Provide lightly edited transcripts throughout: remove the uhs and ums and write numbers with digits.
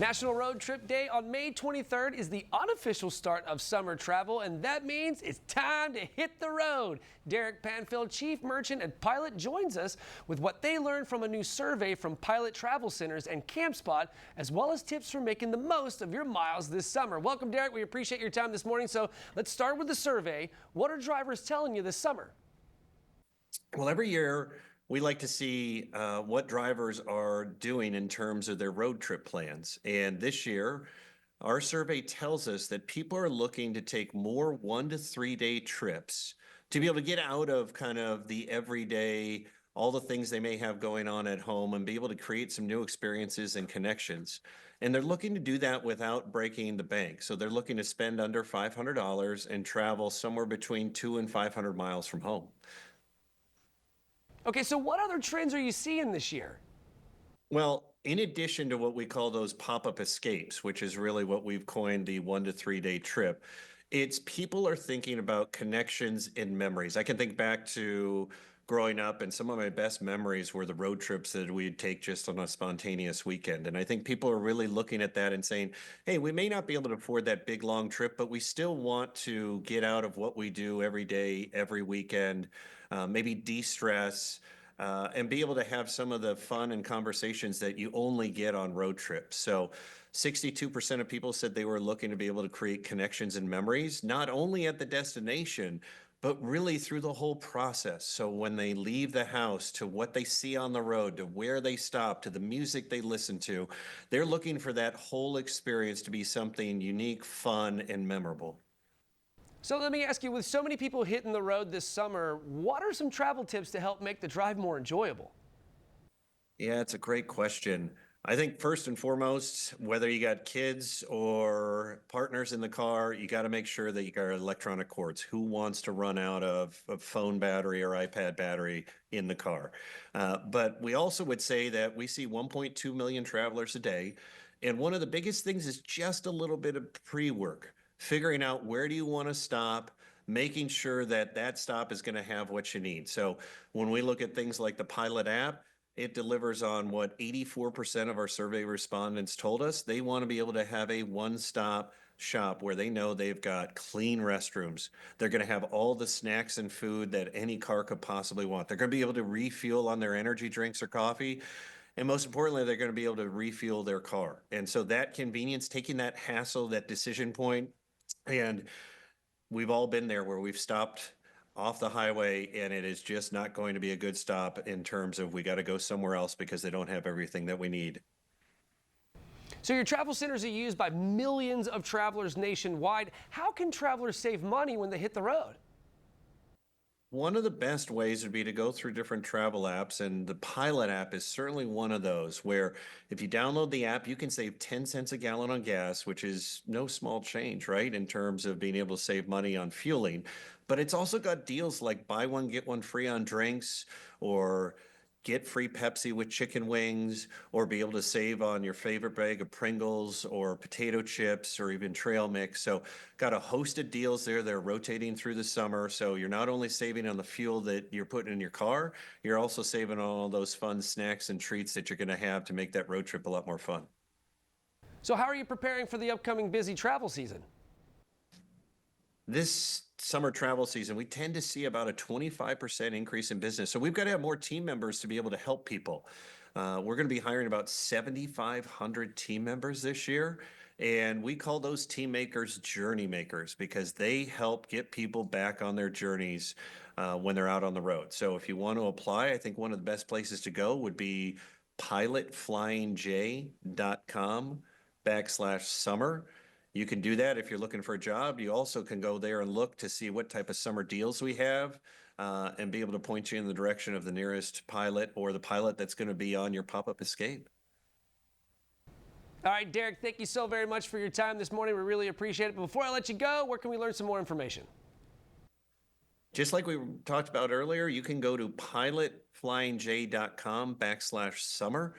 National Road Trip Day on May 23rd is the unofficial start of summer travel, and that means it's time to hit the road. Derek Panfield, Chief Merchant at Pilot, joins us with what they learned from a new survey from Pilot Travel Centers and CampSpot, as well as tips for making the most of your miles this summer. Welcome, Derek. We appreciate your time this morning. So let's start with the survey. What are drivers telling you this summer? Well, every year we like to see what drivers are doing in terms of their road trip plans. And this year, our survey tells us that people are looking to take more 1 to 3 day trips to be able to get out of kind of the everyday, all the things they may have going on at home and be able to create some new experiences and connections. And they're looking to do that without breaking the bank. So they're looking to spend under $500 and travel somewhere between 200 and 500 miles from home. Okay, so what other trends are you seeing this year? Well, in addition to what we call those pop-up escapes, which is really what we've coined the 1 to 3 day trip, it's people are thinking about connections and memories. I can think back to growing up, and some of my best memories were the road trips that we'd take just on a spontaneous weekend. And I think people are really looking at that and saying, hey, we may not be able to afford that big long trip, but we still want to get out of what we do every day, every weekend, maybe de-stress, and be able to have some of the fun and conversations that you only get on road trips. So 62% of people said they were looking to be able to create connections and memories, not only at the destination, but really through the whole process. So when they leave the house, to what they see on the road, to where they stop, to the music they listen to, they're looking for that whole experience to be something unique, fun, and memorable. So let me ask you, with so many people hitting the road this summer, what are some travel tips to help make the drive more enjoyable? Yeah, it's a great question. I think first and foremost, whether you got kids or partners in the car, you got to make sure that you got electronic cords. Who wants to run out of phone battery or iPad battery in the car? But we also would say that we see 1.2 million travelers a day. And one of the biggest things is just a little bit of pre-work, figuring out where do you want to stop, making sure that that stop is going to have what you need. So when we look at things like the Pilot app, it delivers on what 84% of our survey respondents told us. They want to be able to have a one-stop shop where they know they've got clean restrooms. They're going to have all the snacks and food that any car could possibly want. They're going to be able to refuel on their energy drinks or coffee. And most importantly, they're going to be able to refuel their car. And so that convenience, taking that hassle, that decision point, and we've all been there where we've stopped off the highway and it is just not going to be a good stop in terms of we got to go somewhere else because they don't have everything that we need. So your travel centers are used by millions of travelers nationwide. How can travelers save money when they hit the road? One of the best ways would be to go through different travel apps, and the Pilot app is certainly one of those where if you download the app, you can save 10 cents a gallon on gas, which is no small change, right, in terms of being able to save money on fueling. But it's also got deals like buy one, get one free on drinks, or get free Pepsi with chicken wings, or be able to save on your favorite bag of Pringles or potato chips or even trail mix. So got a host of deals there. They're rotating through the summer. So you're not only saving on the fuel that you're putting in your car, you're also saving on all those fun snacks and treats that you're going to have to make that road trip a lot more fun. So how are you preparing for the upcoming busy travel season? This summer travel season, we tend to see about a 25% increase in business. So we've got to have more team members to be able to help people. We're going to be hiring about 7,500 team members this year. And we call those team makers journey makers because they help get people back on their journeys when they're out on the road. So if you want to apply, I think one of the best places to go would be pilotflyingj.com/summer. You can do that if you're looking for a job. You also can go there and look to see what type of summer deals we have and be able to point you in the direction of the nearest pilot or the pilot that's going to be on your pop-up escape. All right, Derek, thank you so very much for your time this morning. We really appreciate it. But before I let you go, where can we learn some more information? Just like we talked about earlier, you can go to pilotflyingj.com/summer.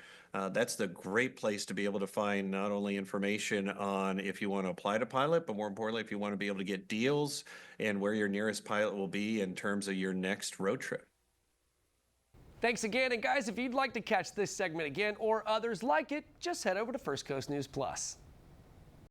That's the great place to be able to find not only information on if you want to apply to pilot, but more importantly, if you want to be able to get deals and where your nearest pilot will be in terms of your next road trip. Thanks again. And guys, if you'd like to catch this segment again or others like it, just head over to First Coast News Plus.